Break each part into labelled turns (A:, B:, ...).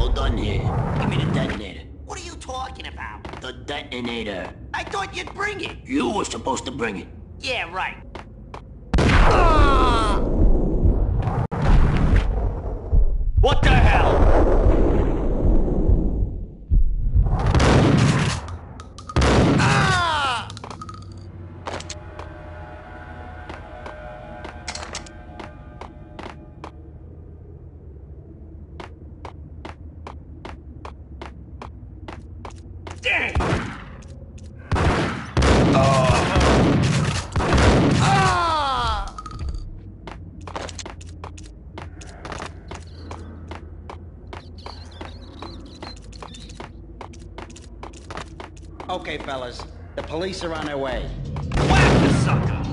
A: all done here. Give me the detonator.
B: What are you talking about?
A: The detonator.
B: I thought you'd bring it.
A: You were supposed to bring it.
B: Yeah, right.
A: What the hell?
C: Okay, fellas. The police are on their way.
B: Whack the sucker!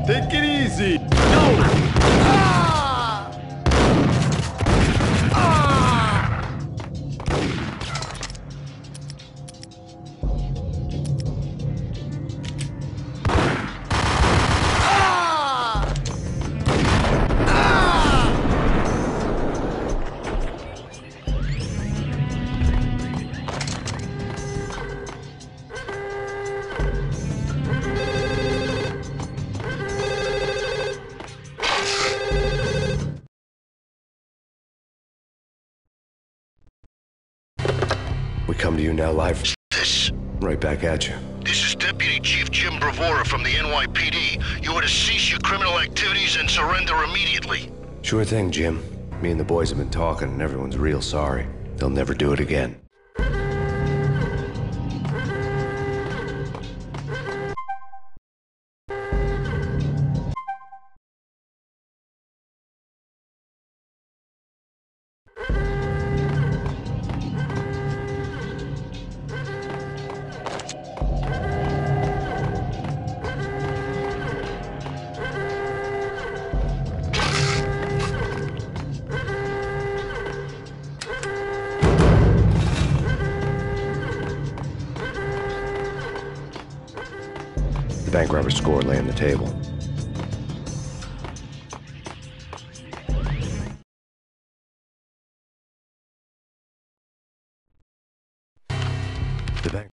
D: Take it easy.
E: We come to you now live. This. Right back at you.
F: This is Deputy Chief Jim Bravura from the NYPD. You are to cease your criminal activities and surrender immediately.
E: Sure thing, Jim. Me and the boys have been talking and everyone's real sorry. They'll never do it again. The bank robber's score lay on the table. The bank.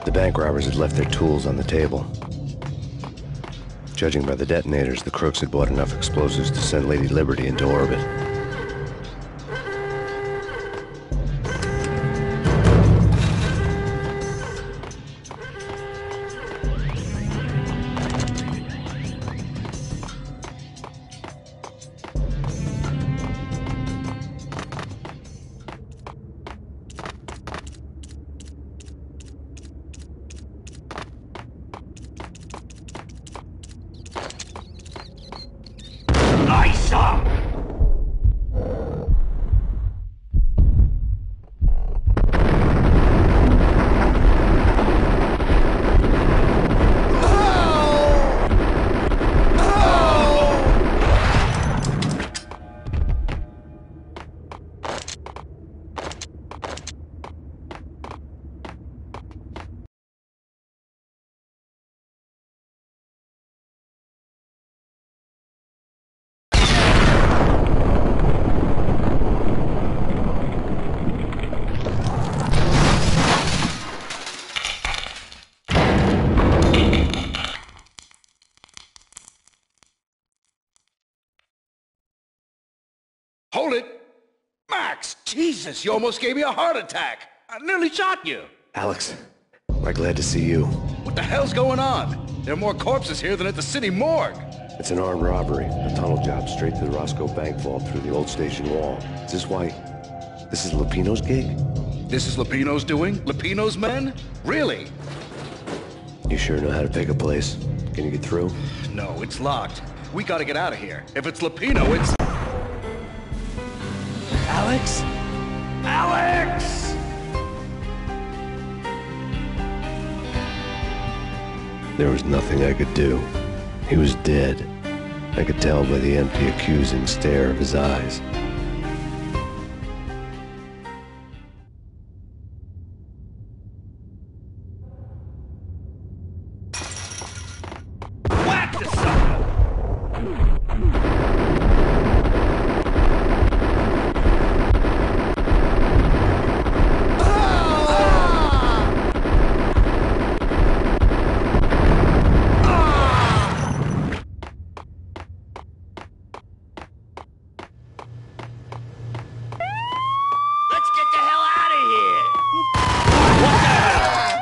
E: The bank robbers had left their tools on the table. Judging by the detonators, the crooks had bought enough explosives to send Lady Liberty into orbit.
B: I saw!
D: Hold it! Max! Jesus, you almost gave me a heart attack! I nearly shot you!
E: Alex, I'm glad to see you.
D: What the hell's going on? There are more corpses here than at the city morgue!
E: It's an armed robbery. A tunnel job straight to the Roscoe Bank vault through the old station wall. Is this why... This is Lupino's gig?
D: This is Lupino's doing? Lupino's men? Really?
E: You sure know how to pick a place. Can you get through?
D: No, it's locked. We gotta get out of here. If it's Lupino, it's...
C: Alex?
D: Alex!
E: There was nothing I could do. He was dead. I could tell by the empty, accusing stare of his eyes.
B: Whack the sucker! Let's get the hell out of here! What the hell?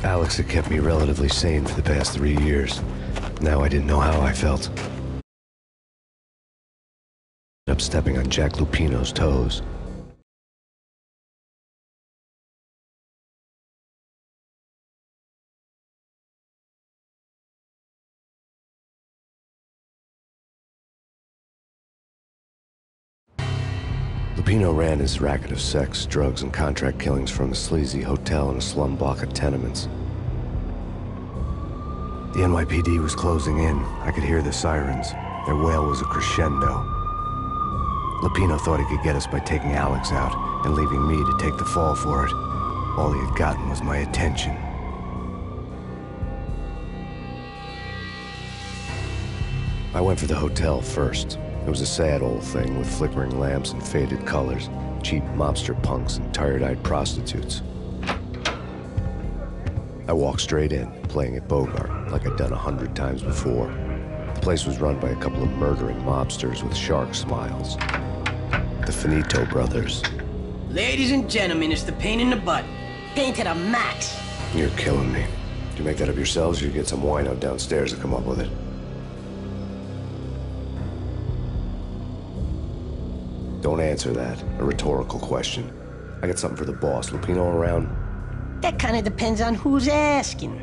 E: Alex had kept me relatively sane for the past 3 years. Now I didn't know how I felt. Up stepping on Jack Lupino's toes. Lupino ran his racket of sex, drugs, and contract killings from a sleazy hotel in a slum block of tenements. The NYPD was closing in. I could hear the sirens. Their wail was a crescendo. Lupino thought he could get us by taking Alex out and leaving me to take the fall for it. All he had gotten was my attention. I went for the hotel first. It was a sad old thing with flickering lamps and faded colors, cheap mobster punks and tired-eyed prostitutes. I walked straight in, playing at Bogart, like I'd done 100 times before. The place was run by a couple of murdering mobsters with shark smiles. The Finito brothers.
C: Ladies and gentlemen, it's the Payne in the butt. Payne to the max.
E: You're killing me. Did you make that up yourselves, or you get some wino downstairs to come up with it? Don't answer that. A rhetorical question. I got something for the boss. Lupino around?
G: That kind of depends on who's asking.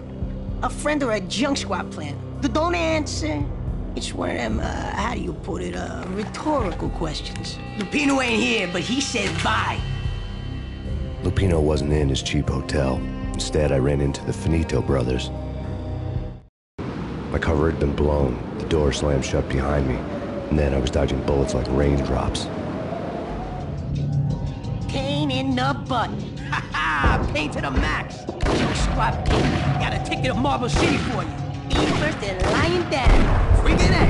G: A friend or a junk squad plan. Don't answer. It's one of them, how do you put it, rhetorical questions. Lupino ain't here, but he said bye.
E: Lupino wasn't in his cheap hotel. Instead, I ran into the Finito brothers. My cover had been blown. The door slammed shut behind me. And then I was dodging bullets like raindrops.
G: Payne in the butt.
C: Ha ha! Payne to the max. Junk squad Payne. Got a ticket to Marble City for you.
G: Be first and lying down.
C: Freaking it!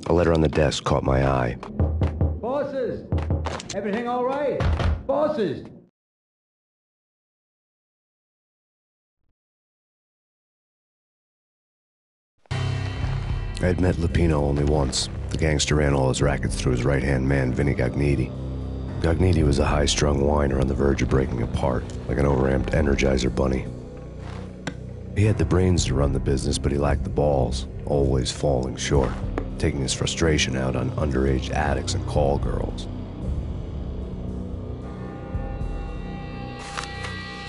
E: A letter on the desk caught my eye.
H: Bosses! Everything all right? Bosses!
E: I had met Lupino only once. The gangster ran all his rackets through his right-hand man, Vinny Gagniti. Gagniti was a high-strung whiner on the verge of breaking apart, like an overamped Energizer bunny. He had the brains to run the business, but he lacked the balls, always falling short, taking his frustration out on underage addicts and call girls.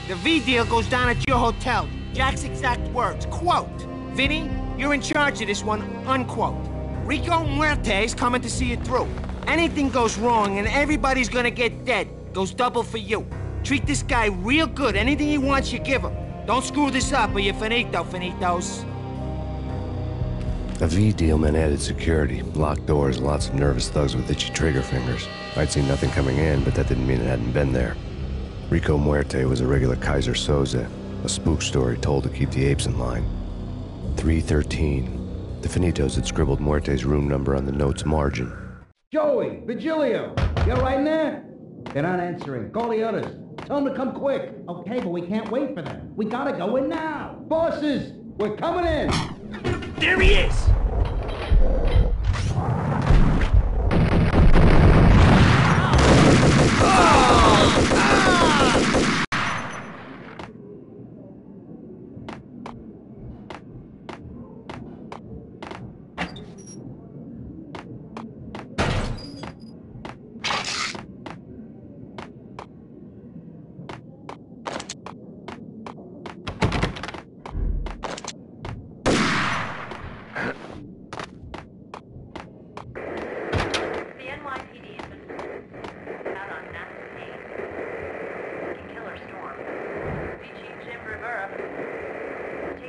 C: The V deal goes down at your hotel. Jack's exact words, quote, "Vinny, you're in charge of this one," unquote. Rico Muerte's coming to see it through. Anything goes wrong and everybody's gonna get dead, goes double for you. Treat this guy real good. Anything he wants, you give him. Don't screw this up or you're finito, finitos.
E: A V deal meant added security, locked doors, and lots of nervous thugs with itchy trigger fingers. I'd seen nothing coming in, but that didn't mean it hadn't been there. Rico Muerte was a regular Kaiser Soze, a spook story told to keep the apes in line. 313. The Finitos had scribbled Muerte's room number on the note's margin.
H: Joey, Vigilio, you right in there? They're not answering. Call the others. Tell them to come quick. Okay, but we can't wait for them. We gotta go in now. Bosses, we're coming in.
B: There he is!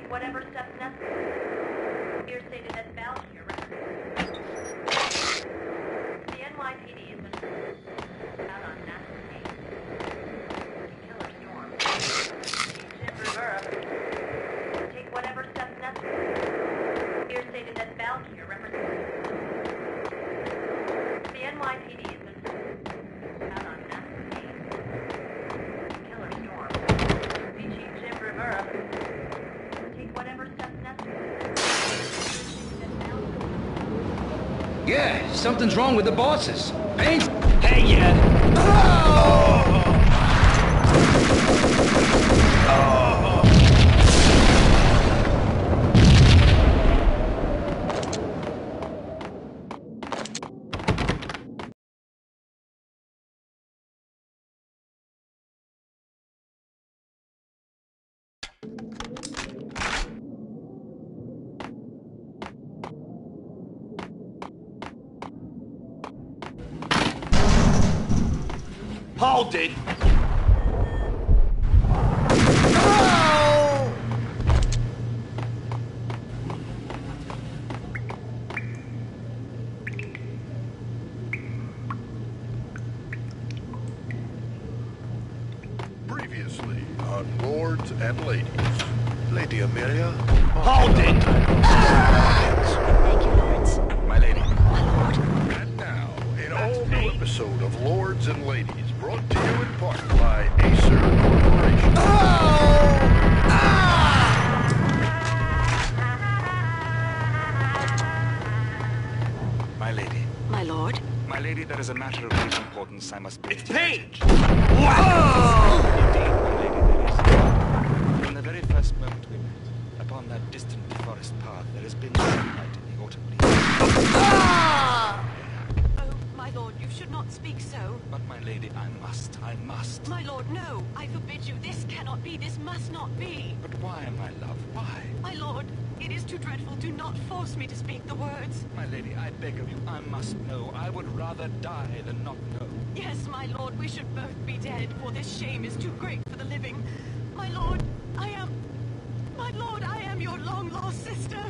I: Whatever steps necessary. Here stated as valid here. The NYPD has been out on National Payne. Killer storm. Jim Rivera. Take whatever steps necessary. Here stated as valid here. The NYPD has been out on National Payne. Killer storm. Chief Jim Rivera. Whatever steps necessary.
D: Yeah, something's wrong with the bosses. Payne?
B: Hey, yeah! Hold it!
F: Previously on Lords and Ladies. Lady Amelia?
B: Hold it!
J: Thank you, Lords.
F: My lady.
J: My lord.
F: And now, an all-new episode of Lords and Ladies, brought to you in part by Acer Corporation.
K: My lady.
J: My lord.
K: My lady, there is a matter of great importance I must bring
B: It's
K: to your
B: Payne!
K: attention.
B: Wow!
K: Indeed, my lady, there is. From the very first moment we met, upon that distant forest path, there has been sunlight in the autumn leaves.
J: Oh, my lord, you should not speak so.
K: But my lady, I must.
J: My lord, no. I forbid you. This cannot be. This must not be.
K: But why, my love, why?
J: My lord, it is too dreadful. Do not force me to speak the words.
K: My lady, I beg of you, I must know. I would rather die than not know.
J: Yes, my lord, we should both be dead, for this shame is too great for the living. My lord, I am your long-lost sister.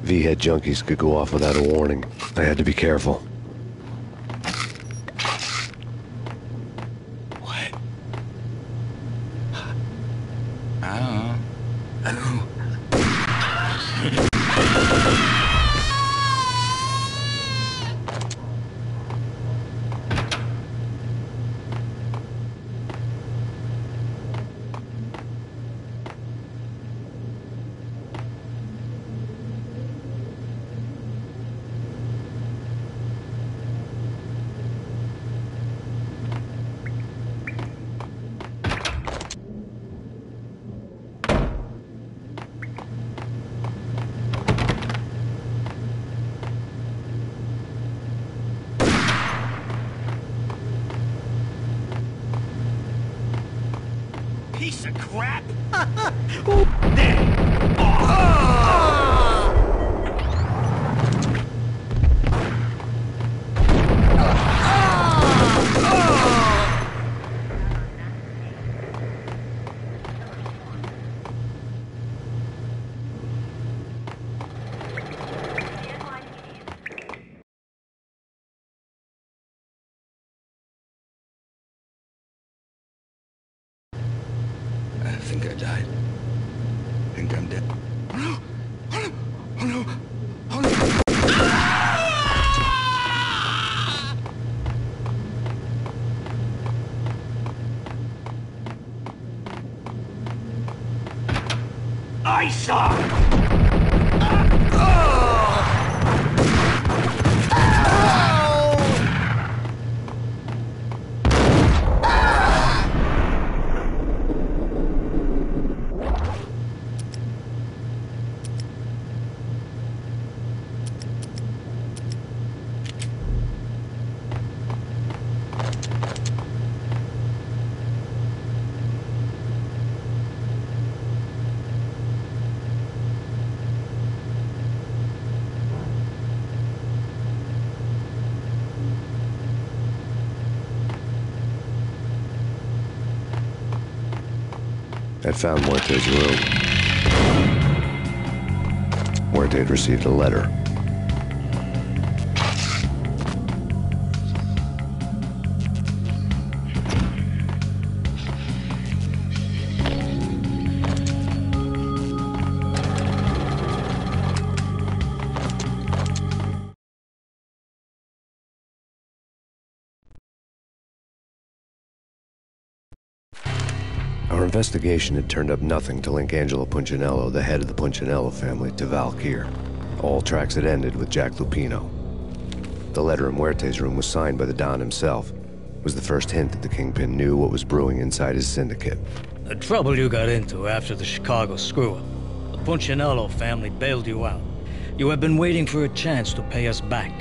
E: V-head junkies could go off without a warning. I had to be careful.
K: What? I don't know. I don't know.
B: Piece of crap!
K: I think I died. I think I'm dead. Oh no! Oh no! Oh no! Oh no!
B: I saw!
E: I found Muerte's room. Muerte had received a letter. Our investigation had turned up nothing to link Angelo Punchinello, the head of the Punchinello family, to Valkyr. All tracks had ended with Jack Lupino. The letter in Muerte's room was signed by the Don himself. It was the first hint that the Kingpin knew what was brewing inside his syndicate.
L: The trouble you got into after the Chicago screw-up. The Punchinello family bailed you out. You have been waiting for a chance to pay us back.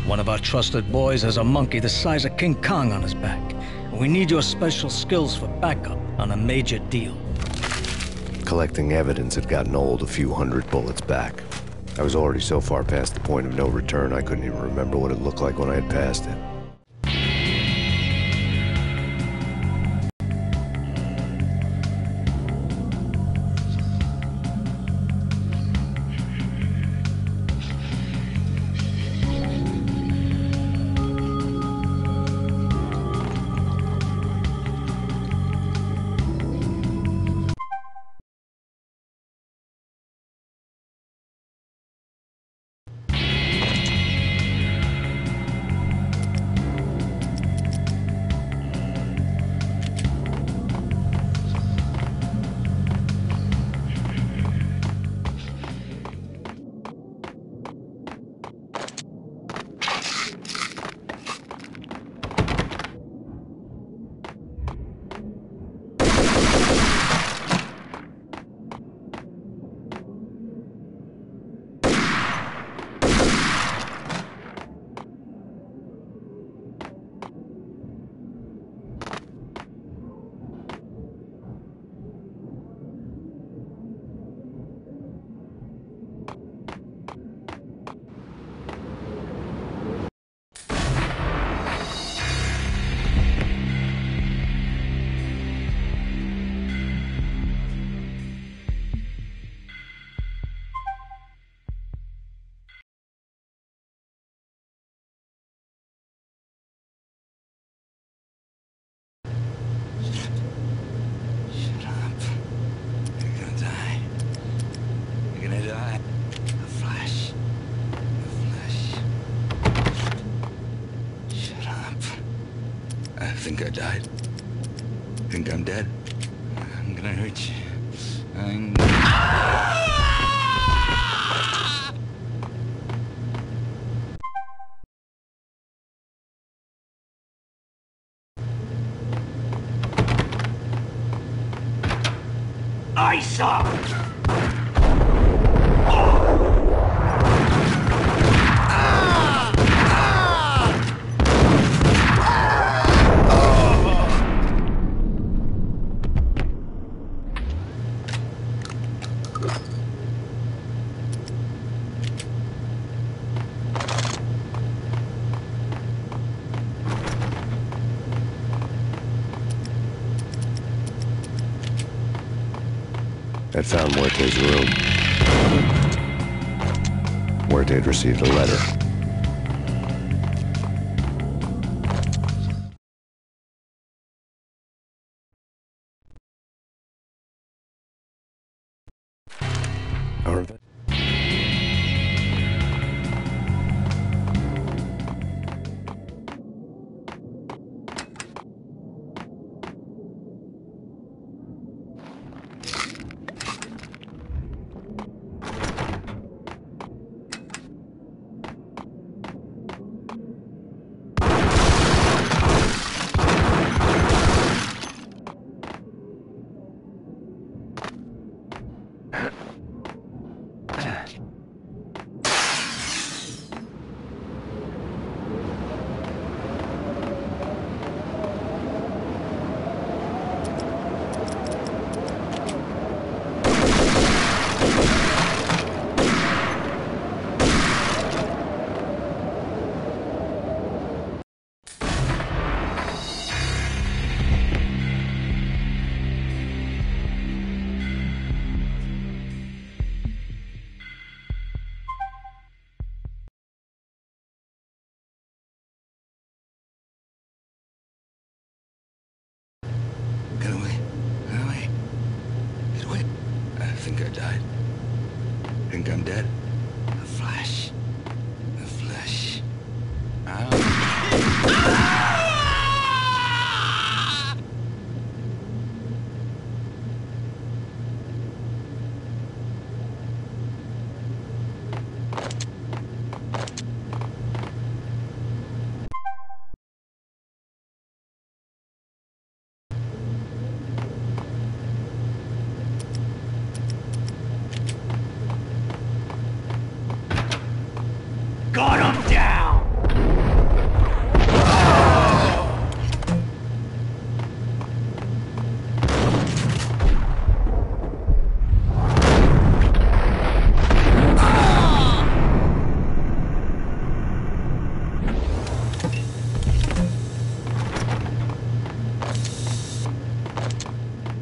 L: One of our trusted boys has a monkey the size of King Kong on his back. We need your special skills for backup on a major deal.
E: Collecting evidence had gotten old a few hundred bullets back. I was already so far past the point of no return I couldn't even remember what it looked like when I had passed it.
K: I died. Think I'm dead? I'm gonna hurt you.
A: Ice up!
E: I found Muerte's room. Muerte had received a letter. Our
K: Get away. Get away. Get away. I think I died. Think I'm dead? The flesh. The flesh.
A: Got him down!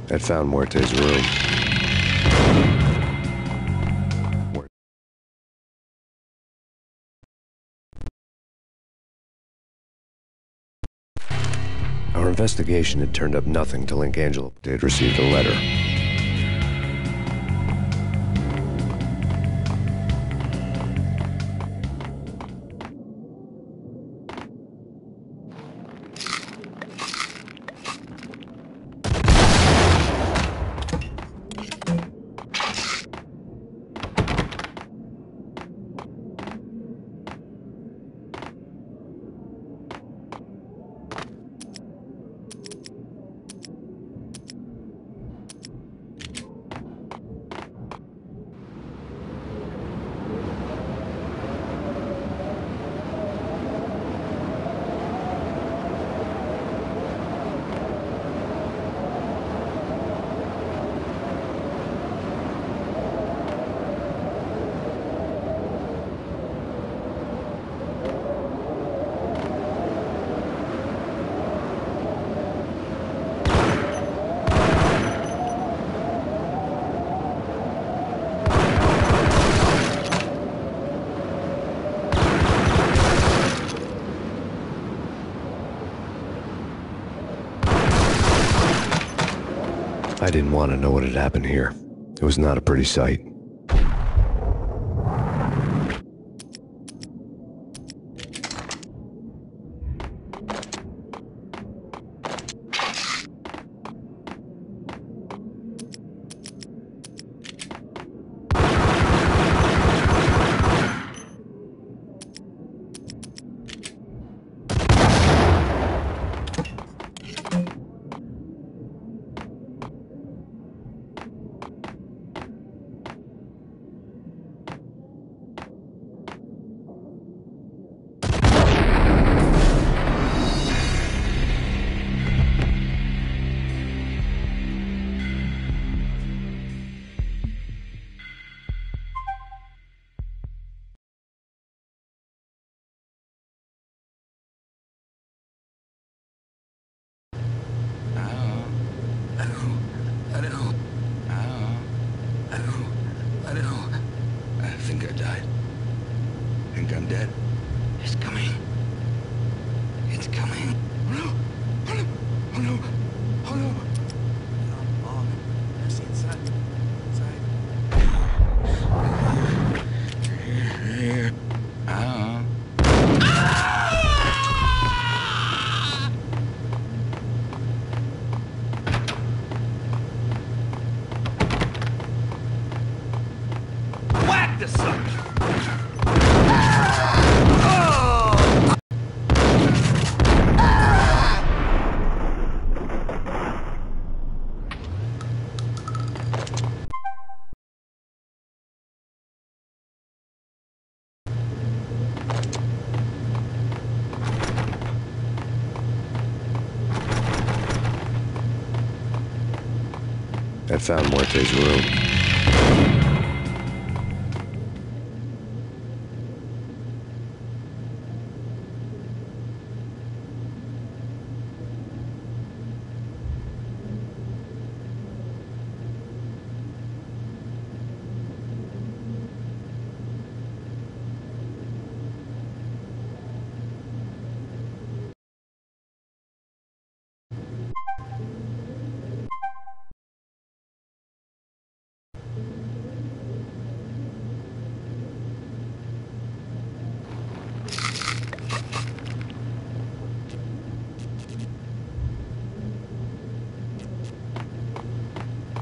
E: I found Muerte's room. Our investigation had turned up nothing to link Angela. They had received a letter. I didn't want to know what had happened here. It was not a pretty sight.
K: Think I'm dead? It's coming. It's coming. Oh no! Oh no! Oh no! Oh no!
B: Oh, man. Let's see inside. Inside. Whack the sucker!
E: I found Muerte's room.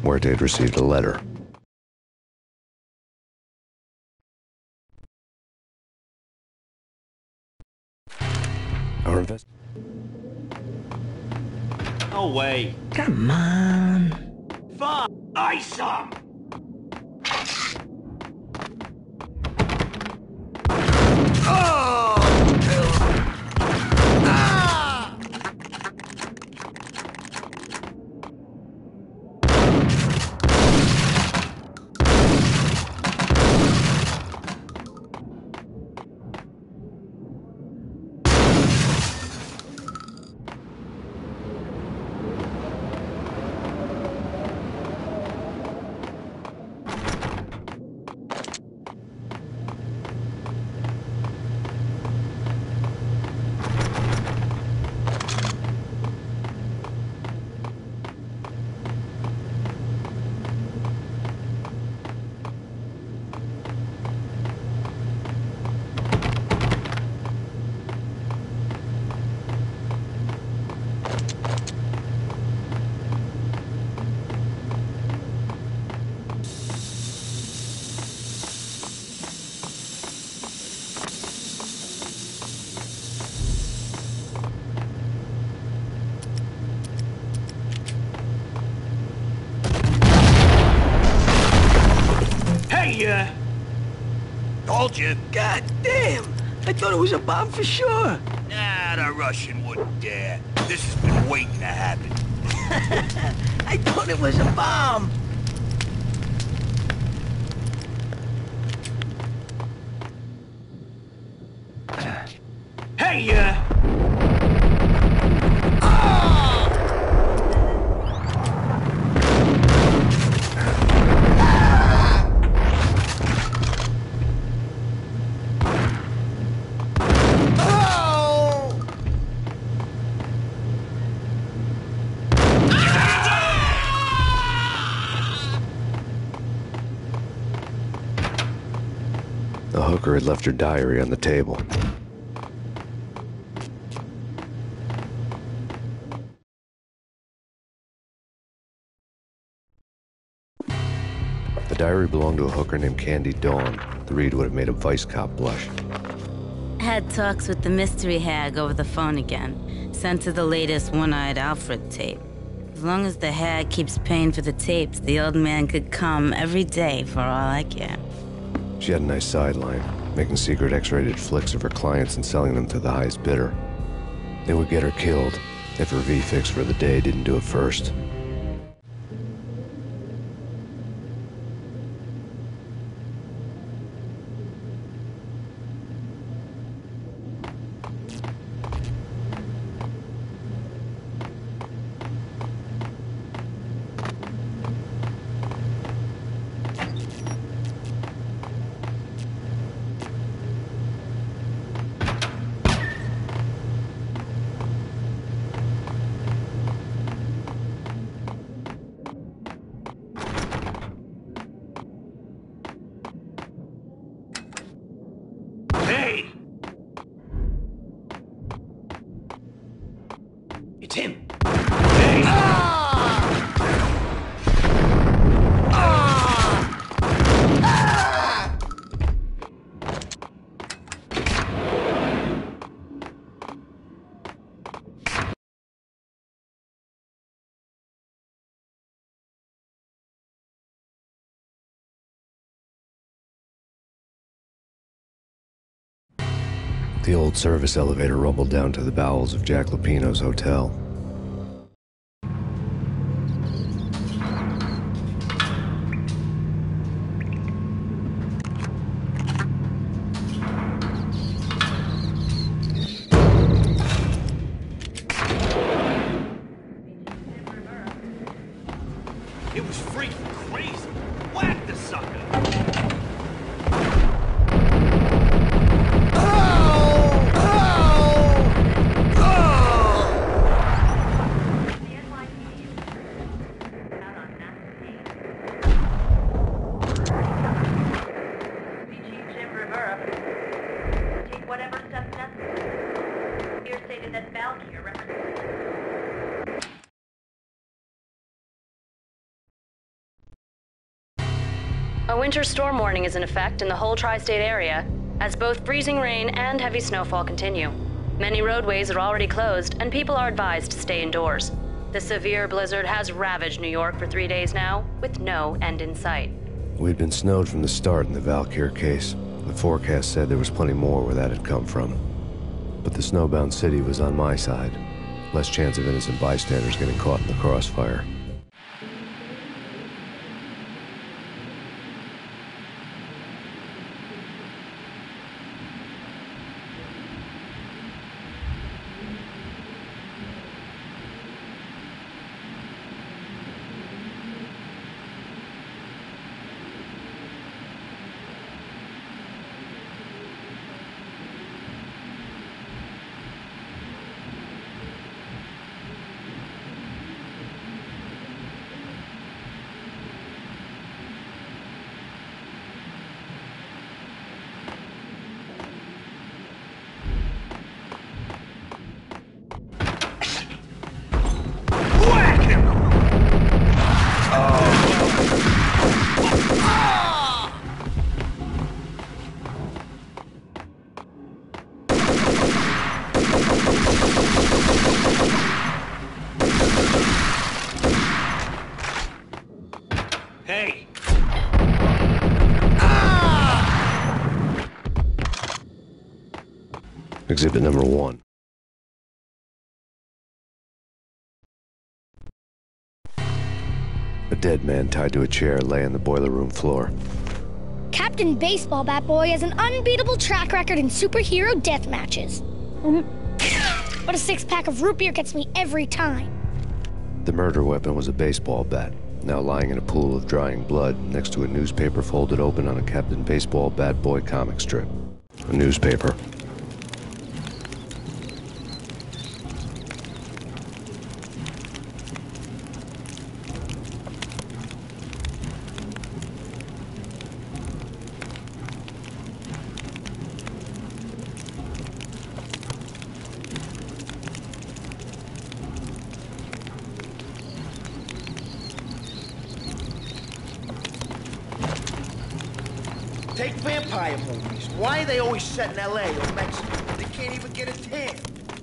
E: Muerte had received a letter. Our invest.
B: No way.
G: Come on.
B: Fuck! Ice some! Told you.
G: God damn! I thought it was a bomb for sure.
B: Nah, the Russian wouldn't dare. This has been waiting to happen.
G: I thought it was a bomb.
A: Hey,
E: The hooker had left her diary on the table. The diary belonged to a hooker named Candy Dawn. The read would have made a vice cop blush.
M: Had talks with the mystery hag over the phone again. Sent her the latest One-Eyed Alfred tape. As long as the hag keeps paying for the tapes, the old man could come every day for all I care.
E: She had a nice sideline, making secret X-rated flicks of her clients and selling them to the highest bidder. They would get her killed if her V-fix for the day didn't do it first. The old service elevator rumbled down to the bowels of Jack Lupino's hotel.
B: It was freaking crazy. Whack the sucker!
N: A winter storm warning is in effect in the whole tri-state area, as both freezing rain and heavy snowfall continue. Many roadways are already closed, and people are advised to stay indoors. The severe blizzard has ravaged New York for 3 days now, with no end in sight.
E: We'd been snowed from the start in the Valkyr case. The forecast said there was plenty more where that had come from. But the snowbound city was on my side. Less chance of innocent bystanders getting caught in the crossfire.
B: Hey!
E: Exhibit number 1. A dead man tied to a chair lay on the boiler room floor.
O: Captain Baseball Bat Boy has an unbeatable track record in superhero death matches. But a 6-pack of root beer gets me every time.
E: The murder weapon was a baseball bat, now lying in a pool of drying blood next to a newspaper folded open on a Captain Baseball Bat Boy comic strip. A newspaper.
A: Take vampire movies. Why are they always set in L.A. or Mexico? They can't even get a tan.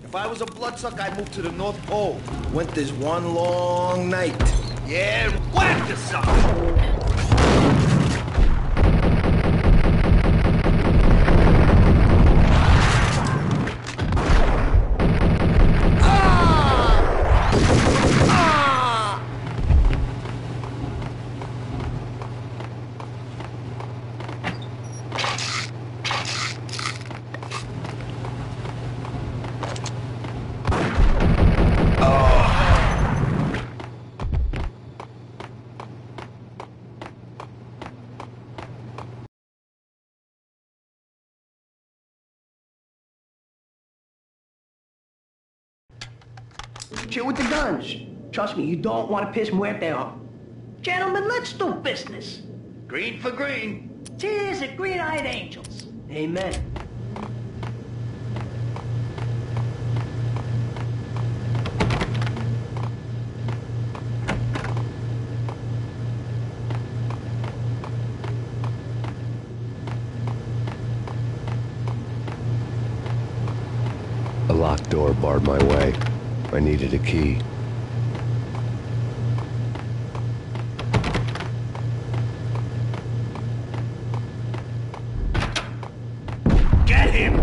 A: If I was a bloodsucker, I'd move to the North Pole. Winter's one long night.
B: Yeah, whack the sucker!
G: Chill with the guns. Trust me, you don't want to piss Muerte off. Gentlemen, let's do business.
B: Green for green.
G: Tears of green-eyed angels. Amen.
E: A locked door barred my way. I needed a key.
B: Get him!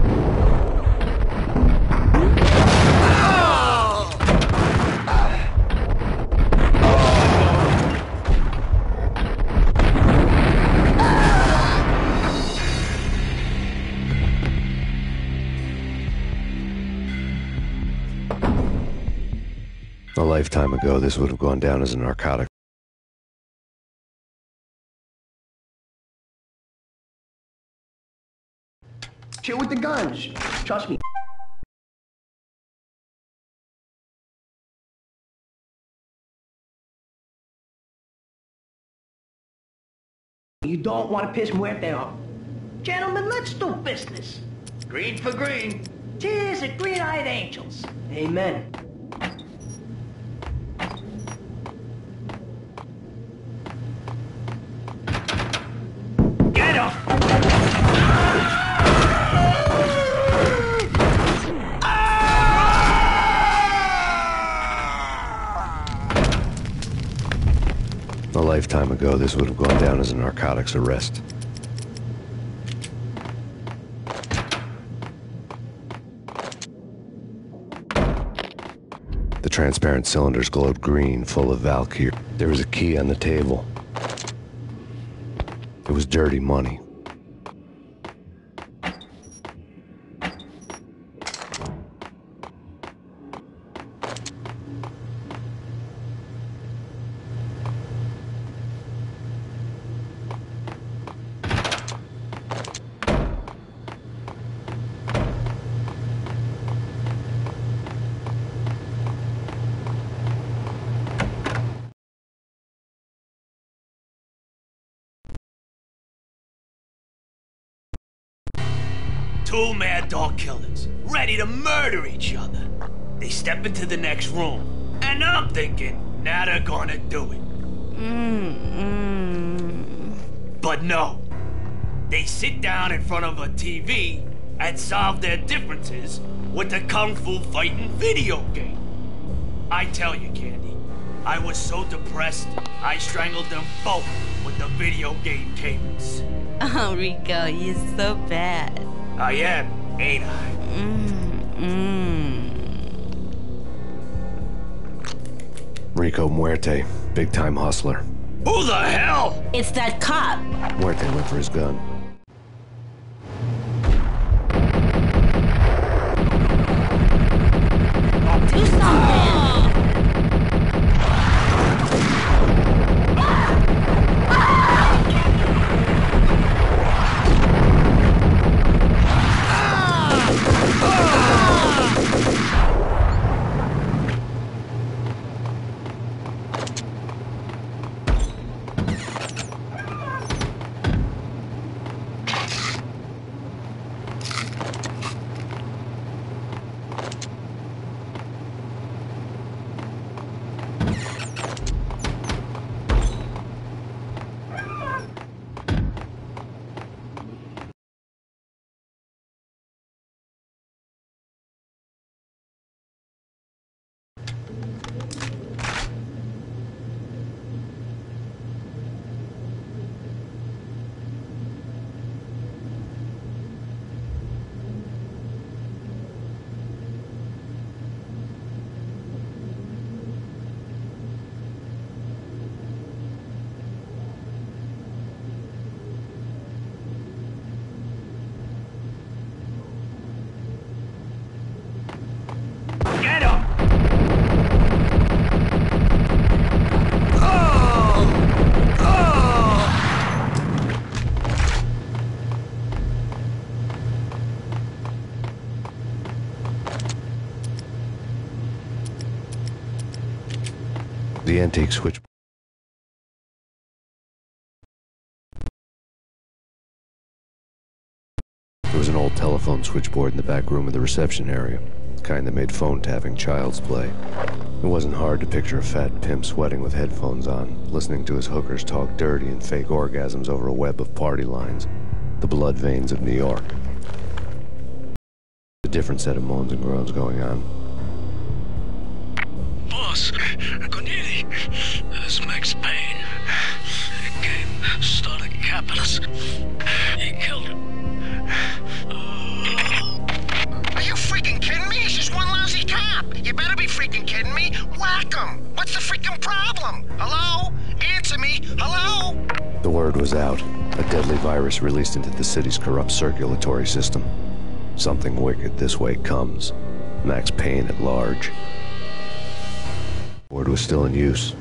E: lifetime ago, this would have gone down as a narcotic.
G: Chill with the guns. Trust me. You don't want to piss Muerte off. Gentlemen, let's do business.
A: Green for green.
G: Cheers at green-eyed angels. Amen.
A: Get him!
E: A lifetime ago, this would have gone down as a narcotics arrest. The transparent cylinders glowed green, full of Valkyrie. There was a key on the table. It was dirty money.
B: Two mad dog killers, ready to murder each other. They step into the next room, and I'm thinking, now they're gonna do it. But no. They sit down in front of a TV and solve their differences with a kung fu fighting video game. I tell you, Candy, I was so depressed, I strangled them both with the video game cables.
M: Oh, Rico, you're so bad.
B: I am, ain't I?
E: Rico Muerte, big-time hustler.
B: Who the hell?
M: It's that cop.
E: Muerte went for his gun.
M: Do something.
B: Get him!
E: The antique switch. There was an old telephone switchboard in the back room of the reception area, the kind that made phone tapping child's play. It wasn't hard to picture a fat pimp sweating with headphones on, listening to his hookers talk dirty and fake orgasms over a web of party lines, the blood veins of New York. A different set of moans and groans going on.
K: Boss, Connet, this Max Payne. He came, started capping us. He killed him.
P: Are you freaking kidding me? He's just one lousy cop. You better be freaking kidding me. Whack him. What's the freaking problem? Hello? Answer me. Hello?
E: The word was out. A deadly virus released into the city's corrupt circulatory system. Something wicked this way comes. Max Payne at large. Word was still in use.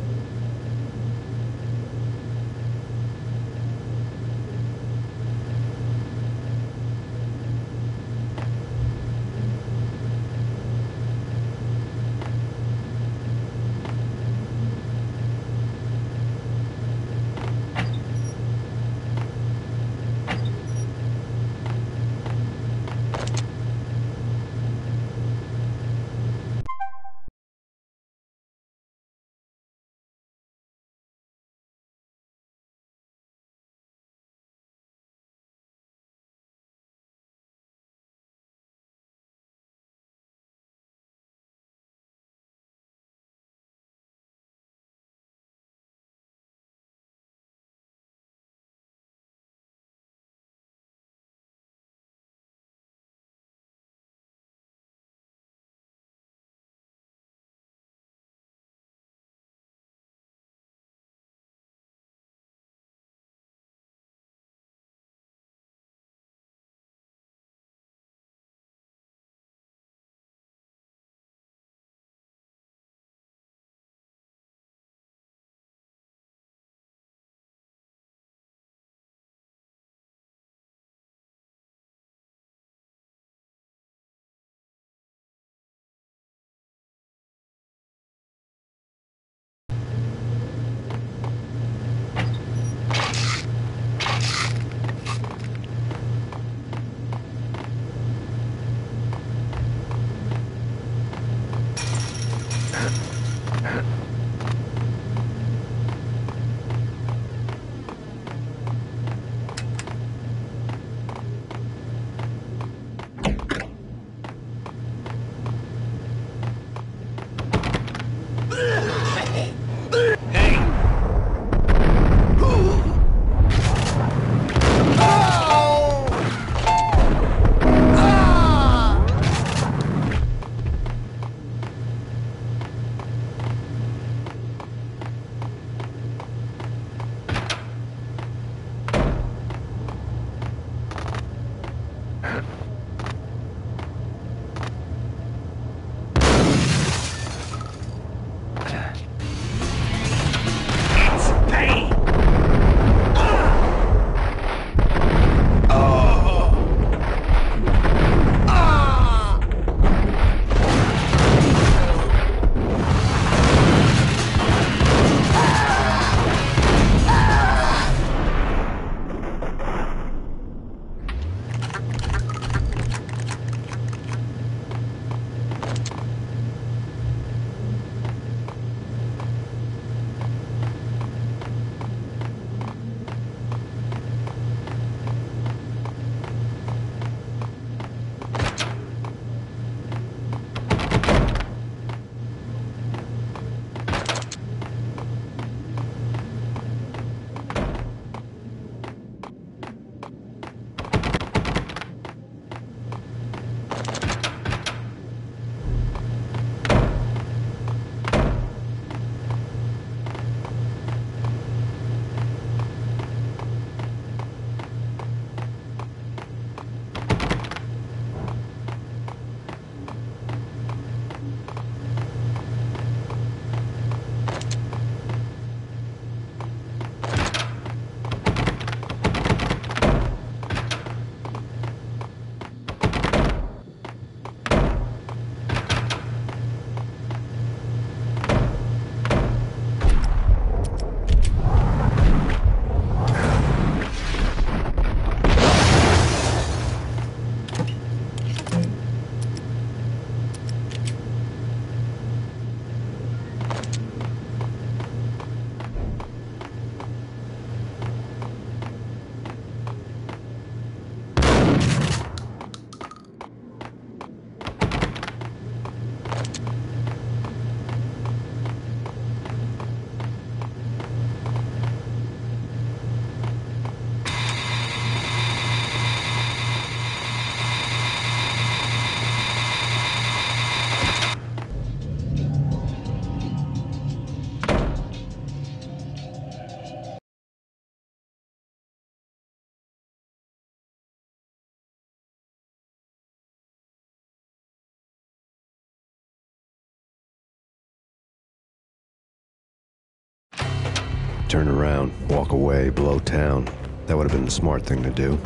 E: turn around, walk away, blow town. That would have been the smart thing to do.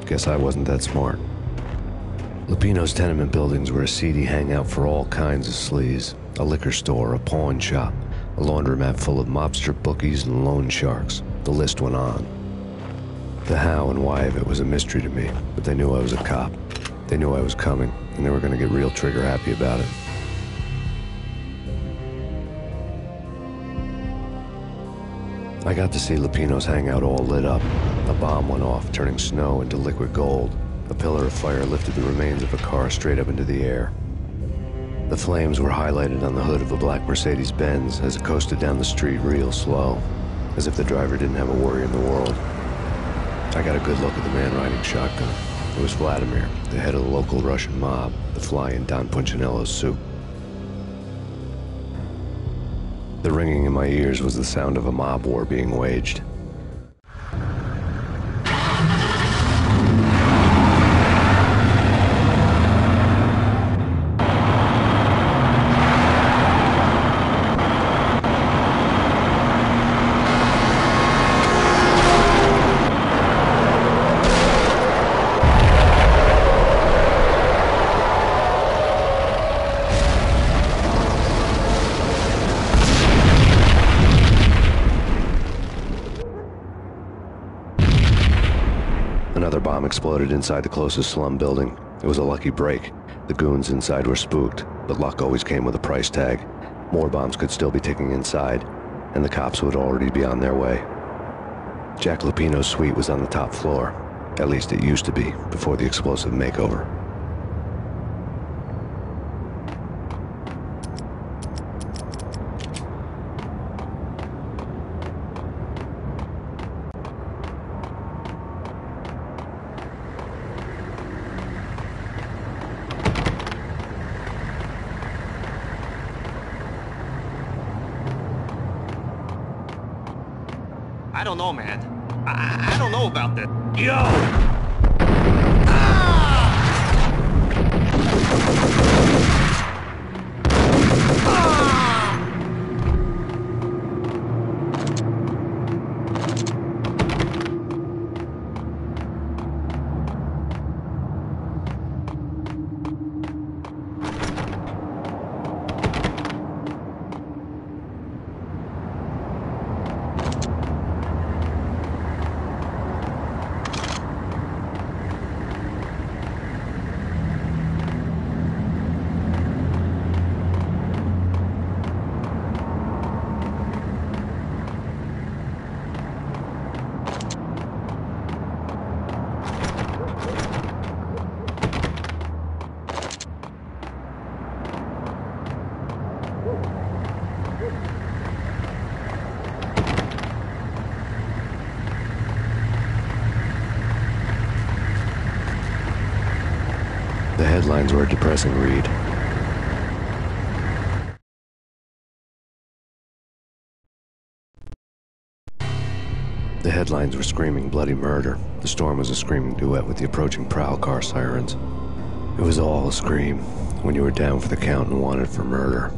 E: Guess I wasn't that smart. Lupino's tenement buildings were a seedy hangout for all kinds of sleaze. A liquor store, a pawn shop, a laundromat full of mobster bookies and loan sharks. The list went on. The how and why of it was a mystery to me, but they knew I was a cop. They knew I was coming, and they were going to get real trigger happy about it. I got to see Lupino's hangout all lit up. A bomb went off, turning snow into liquid gold. A pillar of fire lifted the remains of a car straight up into the air. The flames were highlighted on the hood of a black Mercedes-Benz as it coasted down the street real slow, as if the driver didn't have a worry in the world. I got a good look at the man riding shotgun. It was Vladimir, the head of the local Russian mob, the fly in Don Punchinello's suit. The ringing in my ears was the sound of a mob war being waged. Another bomb exploded inside the closest slum building. It was a lucky break. The goons inside were spooked, but luck always came with a price tag. More bombs could still be ticking inside, and the cops would already be on their way. Jack Lupino's suite was on the top floor. At least it used to be, before the explosive makeover.
C: I don't know, man. I don't know about this. Yo! The headlines were a depressing read. The headlines were screaming bloody murder. The storm was a screaming duet with the approaching prowl car sirens. It was all a scream when you were down for the count and wanted for murder.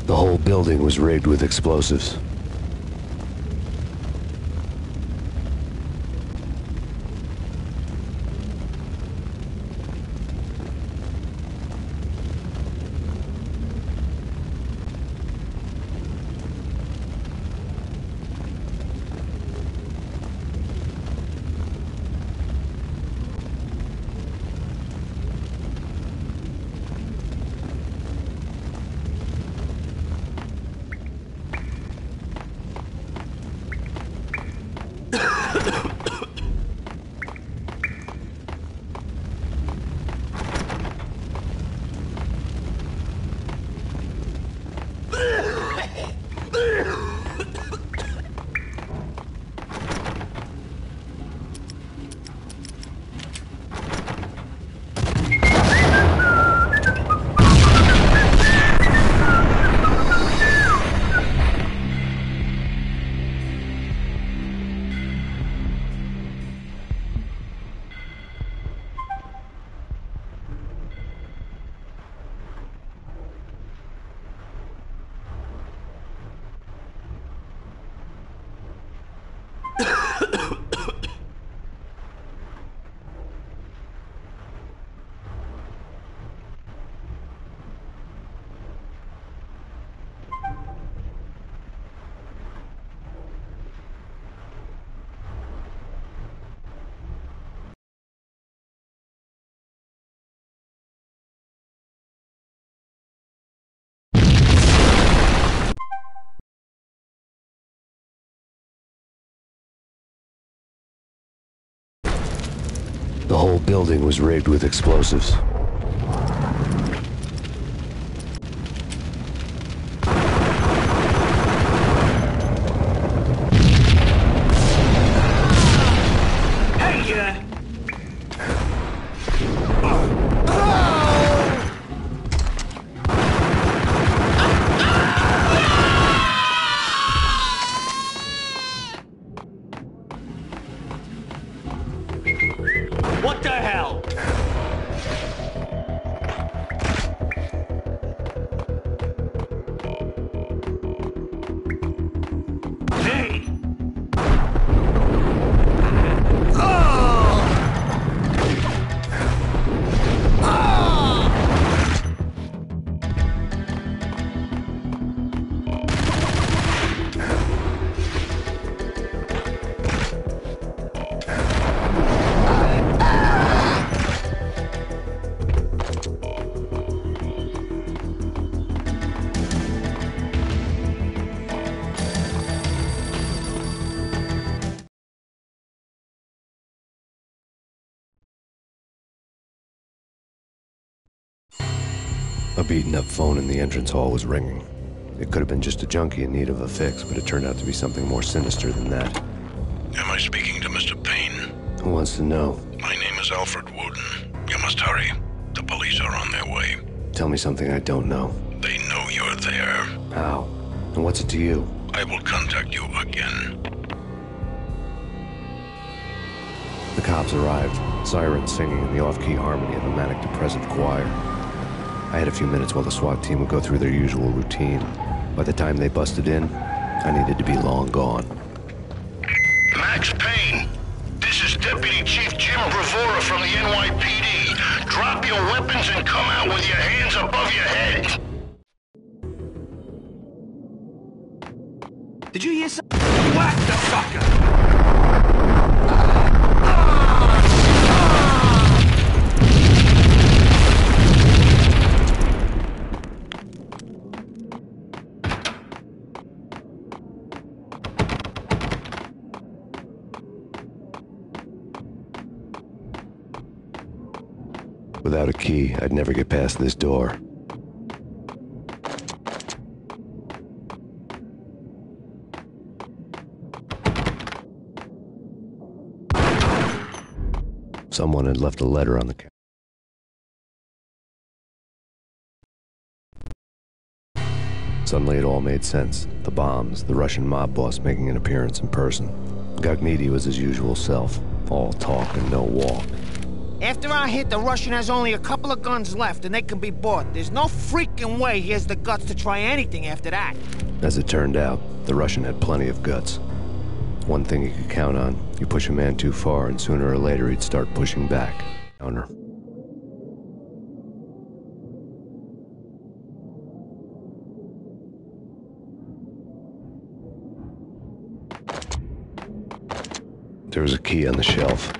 C: The whole building was rigged with explosives.
E: The whole building was rigged with explosives.
B: What the hell? Hey!
E: A beaten-up phone in the entrance hall was ringing. It could have been just a junkie in need of a fix, but it turned out to be something more sinister than that.
F: Am I speaking to Mr. Payne?
E: Who wants to know?
F: My name is Alfred Woden. You must hurry. The police are on their way.
E: Tell me something I don't know.
F: They know you're there.
E: How? And what's it to you?
F: I will contact you again.
E: The cops arrived, sirens singing in the off-key harmony of a manic-depressive choir. I had a few minutes while the SWAT team would go through their usual routine. By the time they busted in, I needed to be long gone.
F: Max Payne, this is Deputy Chief Jim Bravura from the NYPD. Drop your weapons and come out with your hands above your head.
B: Did you hear something? Whack the fucker!
E: Without a key, I'd never get past this door. Someone had left a letter on the counter. Suddenly it all made sense. The bombs, the Russian mob boss making an appearance in person. Gagniti was his usual self, all talk and no walk.
C: After our hit, the Russian has only a couple of guns left, and they can be bought. There's no freaking way he has the guts to try anything after that.
E: As it turned out, the Russian had plenty of guts. One thing you could count on, you push a man too far, and sooner or later he'd start pushing back. Counter. There was a key on the shelf.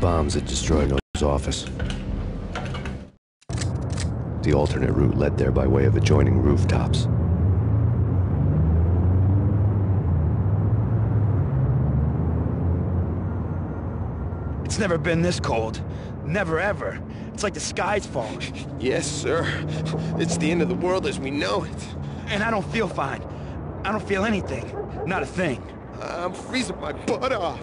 E: bombs that destroyed O's office. The alternate route led there by way of adjoining rooftops.
Q: It's never been this cold. Never ever. It's like the sky's falling.
A: Yes, sir. It's the end of the world as we know it.
Q: And I don't feel fine. I don't feel anything. Not a thing.
A: I'm freezing my butt off.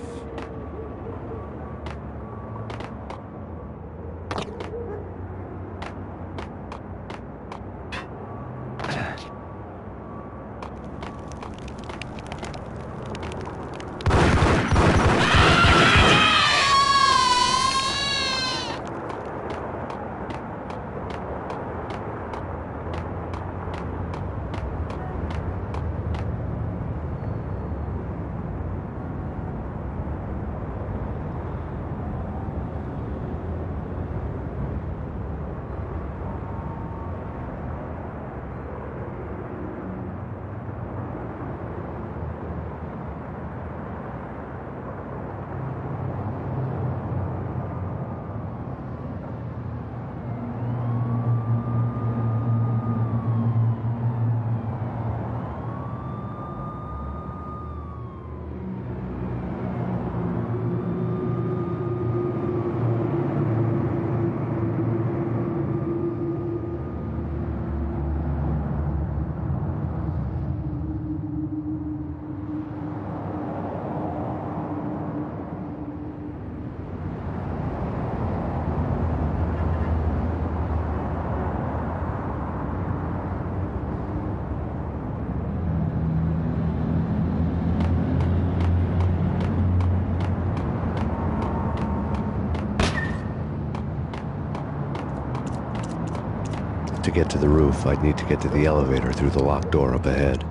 E: To get to the roof, I'd need to get to the elevator through the locked door up ahead.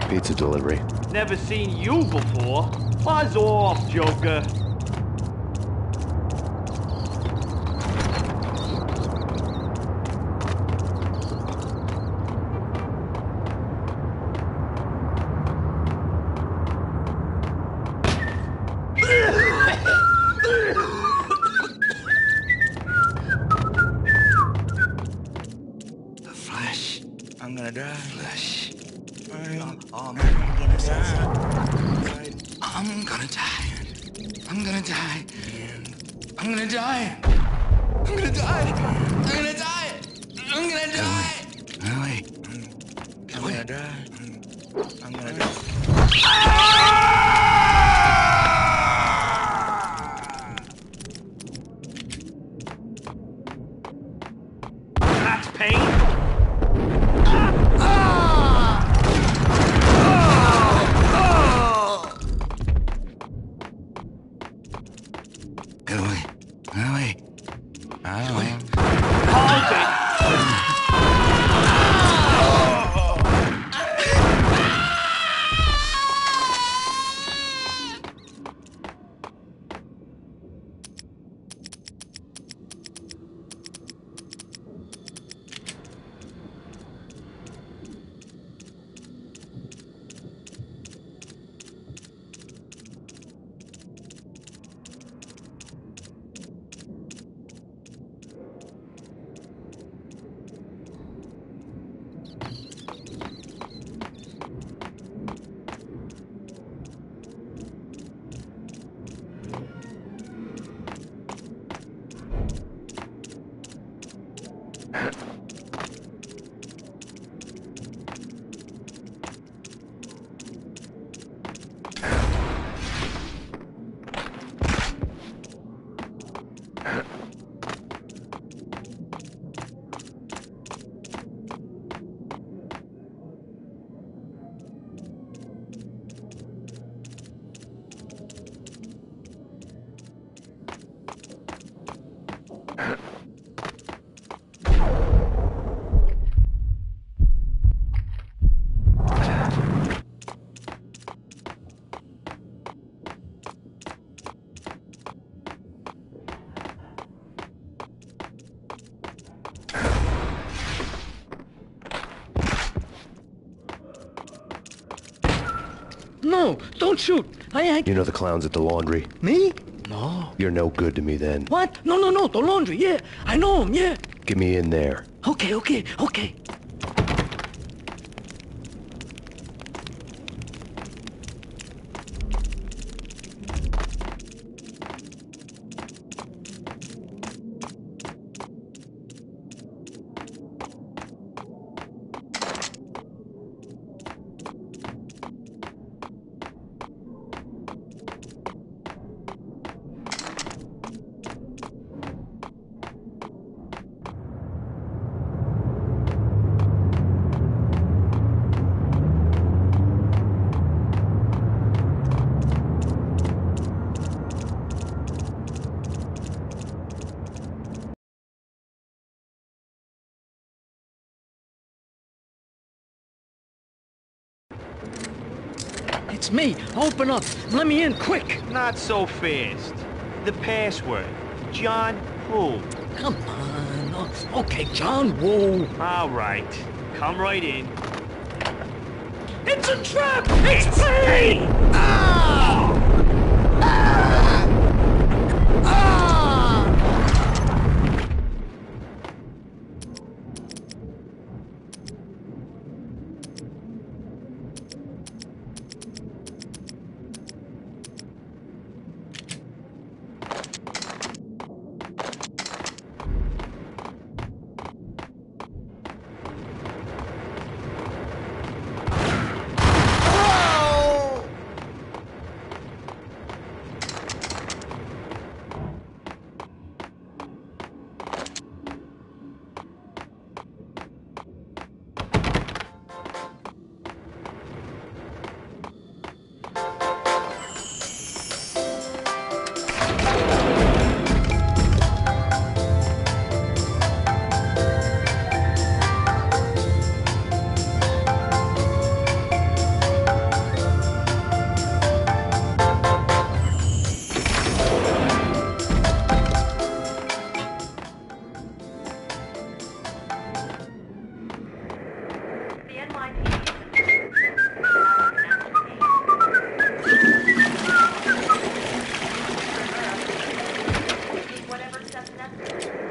E: Pizza delivery.
B: Never seen you before. Buzz off, Joker.
K: I'm gonna die. Flesh. I'm gonna die. I'm gonna die. I'm gonna die. I'm gonna die. I'm gonna die. I'm gonna die. I'm gonna die. No way. I'm gonna die. I'm gonna die.
B: That's Payne.
K: Get away. Get away. Get away.
B: Hold it.
L: no, don't shoot. I ain't...
E: You know the clowns at the laundry?
L: Me? No.
E: You're no good to me then.
L: What? No, the laundry, yeah. I know him, yeah.
E: Get me in there.
L: Okay. It's me. Open up. Let me in, quick.
C: Not so fast. The password. John who?
L: Come on. Okay, John Woo.
C: All right. Come right in.
L: It's a trap! It's Payne!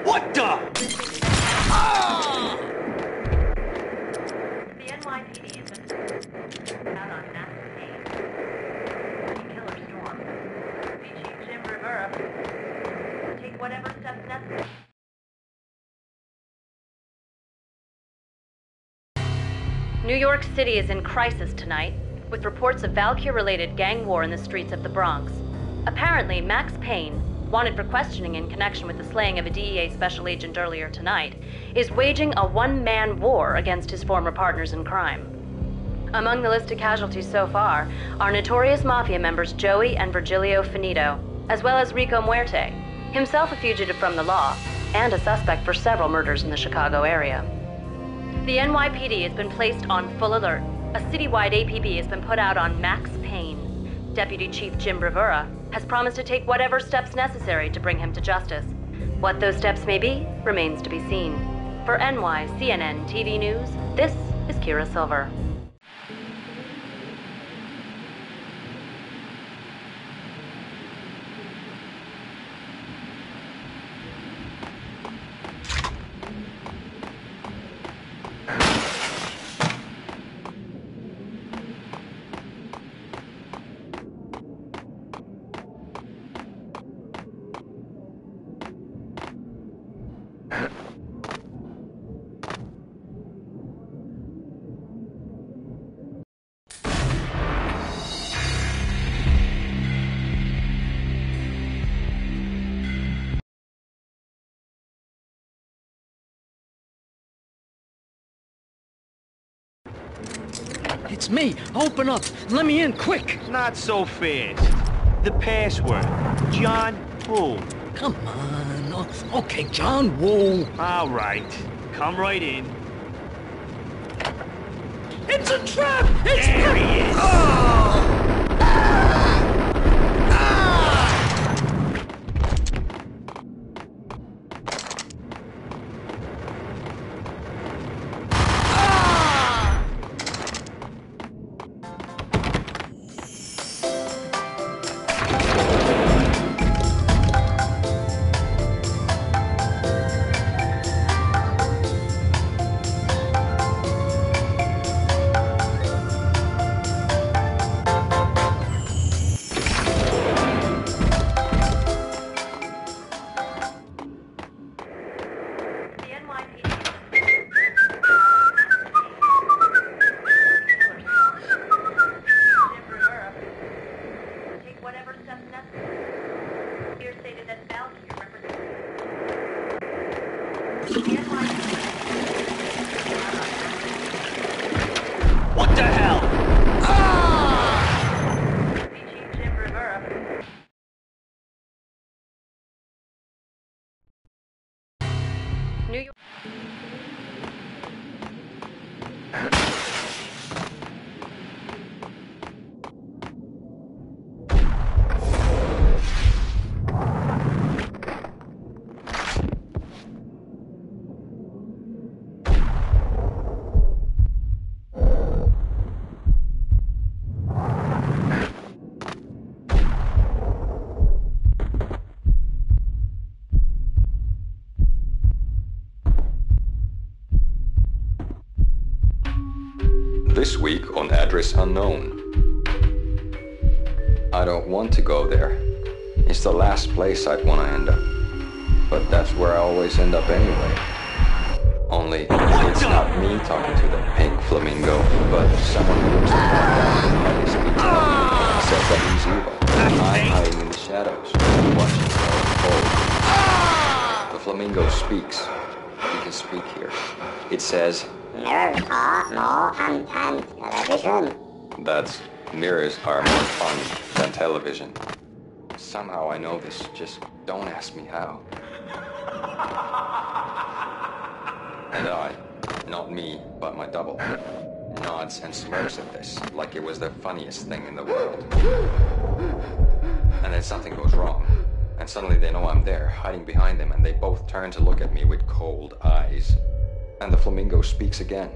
C: What the?
I: The NYPD has been out on mass Payne. Killer storm. Chief Jim Rivera. Take whatever steps necessary.
N: New York City is in crisis tonight, with reports of Valkyr-related gang war in the streets of the Bronx. Apparently, Max Payne, wanted for questioning in connection with the slaying of a DEA special agent earlier tonight, is waging a one-man war against his former partners in crime. Among the list of casualties so far are notorious mafia members Joey and Virgilio Finito, as well as Rico Muerte, himself a fugitive from the law, and a suspect for several murders in the Chicago area. The NYPD has been placed on full alert. A citywide APB has been put out on Max Payne. Deputy Chief Jim Bravura has promised to take whatever steps necessary to bring him to justice. What those steps may be remains to be seen. For NYCNN TV News, this is Kira Silver.
L: It's me. Open up. Let me in, quick.
C: Not so fast. The password. John who?
L: Come on. Okay, John Woo.
C: All right. Come right in.
L: It's a trap! It's
C: There he is!
B: What the hell?
N: New York.
R: This week on Address Unknown. I don't want to go there. It's the last place I'd want to end up. But that's where I always end up anyway. Only, it's not me talking to the pink flamingo, but someone who looks like that says that he's evil. I'm hiding in the shadows, watching it all unfold. The flamingo speaks. He can speak here. It says, television. That's mirrors are more fun than television. Somehow I know this, just don't ask me how. And I, not me, but my double, nods and smirks at this like it was the funniest thing in the world. And then something goes wrong, and suddenly they know I'm there, hiding behind them, and they both turn to look at me with cold eyes. And the flamingo speaks again.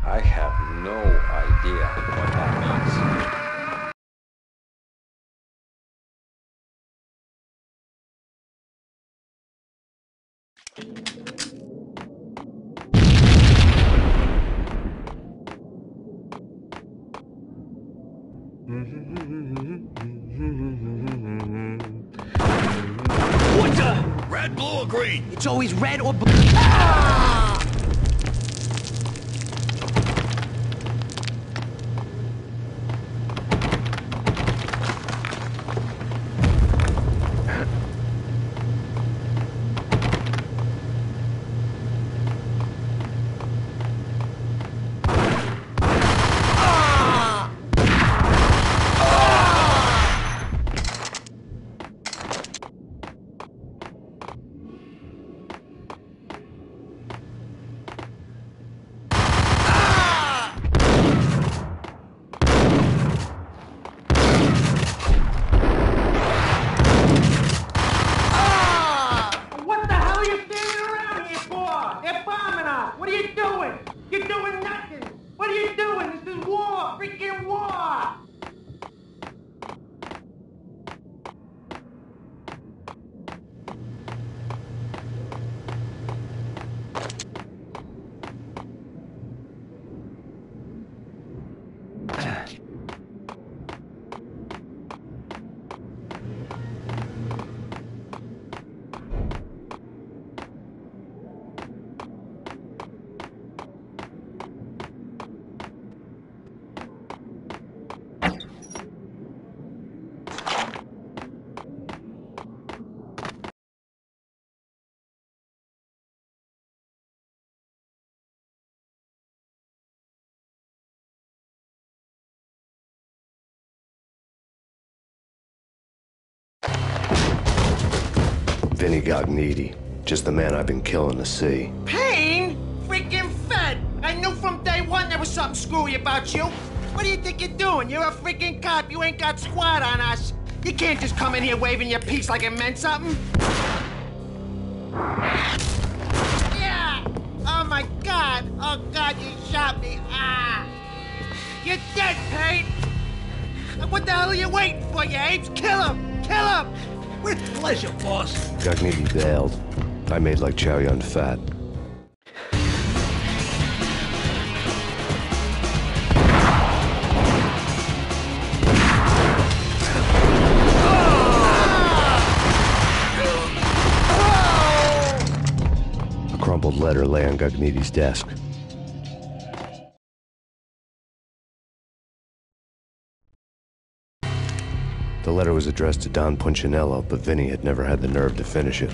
R: I have no idea what that means.
B: What the? Red, blue, or green?
C: It's always red or blue.
E: Vinny got needy. Just the man I've been killing to see.
C: Payne? Freaking fed! I knew from day one there was something screwy about you. What do you think you're doing? You're a freaking cop. You ain't got squad on us. You can't just come in here waving your piece like it meant something. Yeah! Oh my God! Oh God, you shot me! Ah! You're dead, Payne! What the hell are you waiting for, you apes? Kill him! Kill him!
D: With pleasure, boss.
E: Gognitti bailed. I made like Chow Yun Fat. A crumpled letter lay on Gognitti's desk. The letter was addressed to Don Punchinello, but Vinny had never had the nerve to finish it.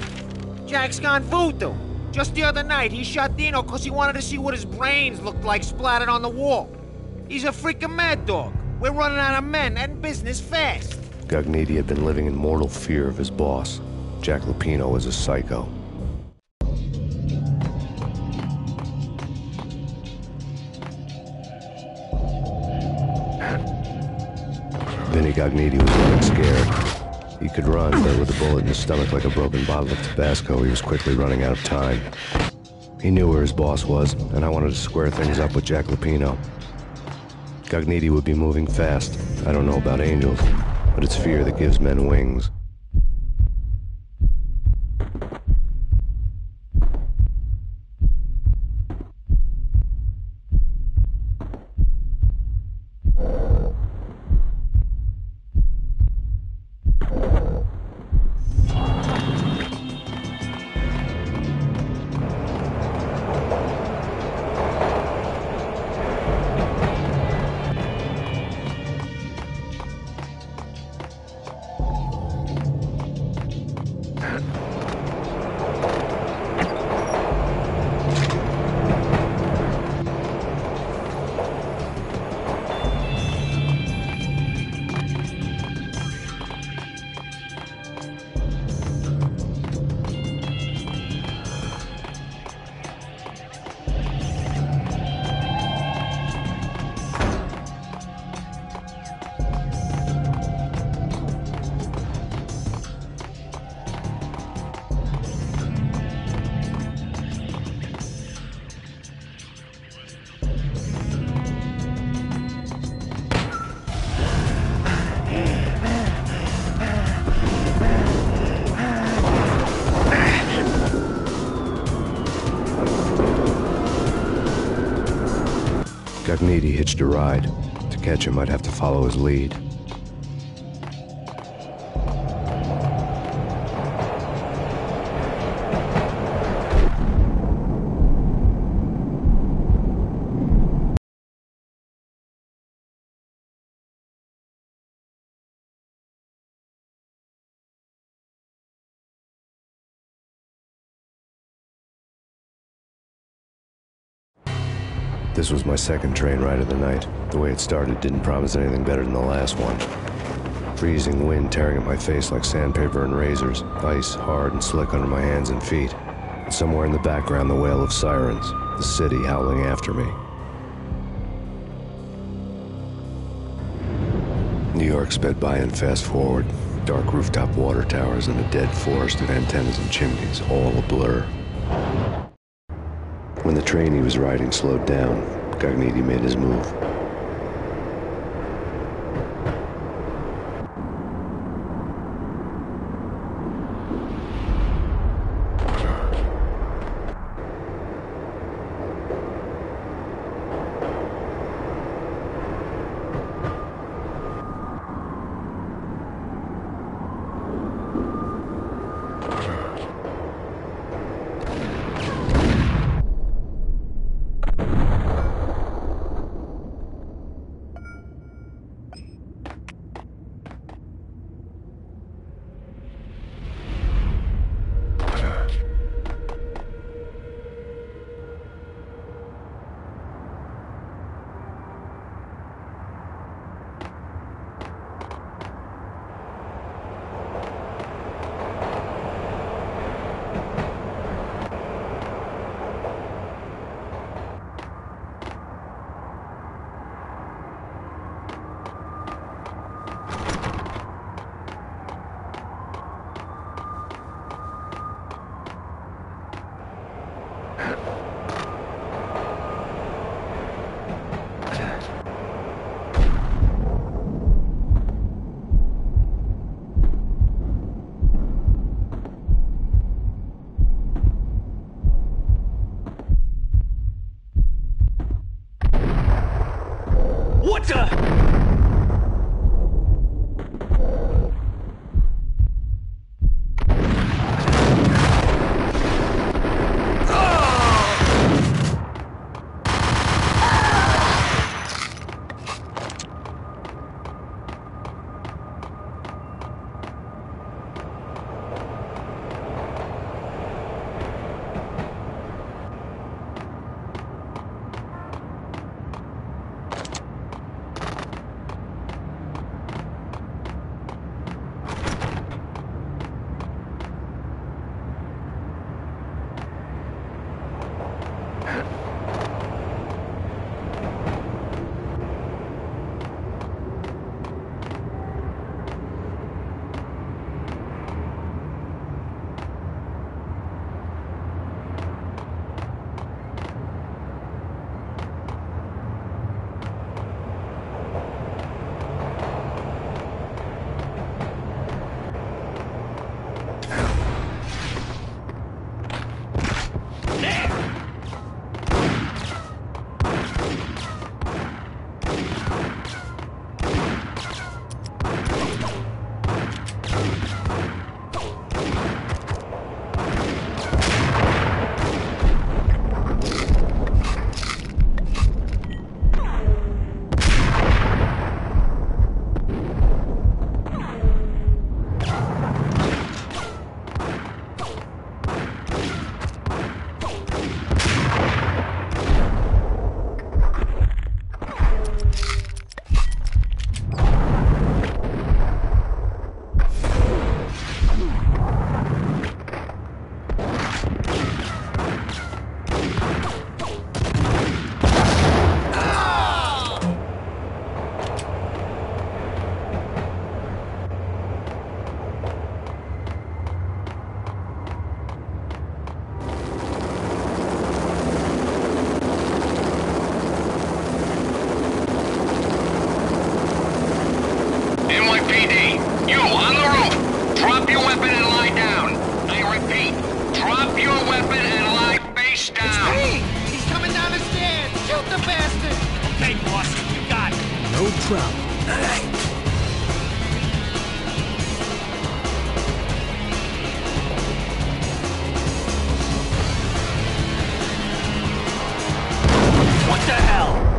C: Jack's gone voodoo. Just the other night, he shot Dino because he wanted to see what his brains looked like splattered on the wall. He's a freaking mad dog. We're running out of men and business fast.
E: Gognitti had been living in mortal fear of his boss. Jack Lupino was a psycho. Vinny Gognitti was running scared. He could run, but with a bullet in his stomach like a broken bottle of Tabasco, he was quickly running out of time. He knew where his boss was, and I wanted to square things up with Jack Lupino. Gognitti would be moving fast. I don't know about angels, but it's fear that gives men wings. Gognitti hitched a ride. To catch him, I'd have to follow his lead. This was my second train ride of the night. The way it started didn't promise anything better than the last one. Freezing wind tearing at my face like sandpaper and razors, ice hard and slick under my hands and feet. And somewhere in the background, the wail of sirens, the city howling after me. New York sped by in fast forward. Dark rooftop water towers and a dead forest of antennas and chimneys, all a blur. When the train he was riding slowed down, Gognitti made his move.
B: What the?
G: control.
B: What the hell?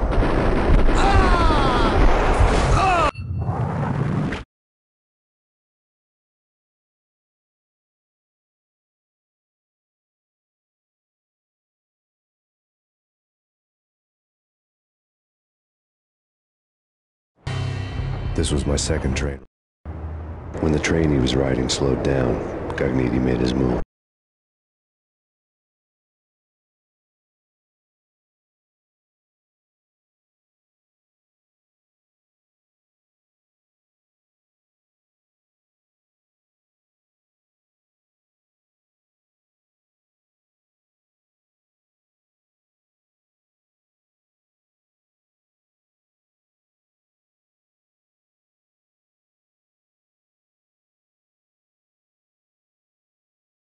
E: This was my second train. When the train he was riding slowed down, Cogniti made his move.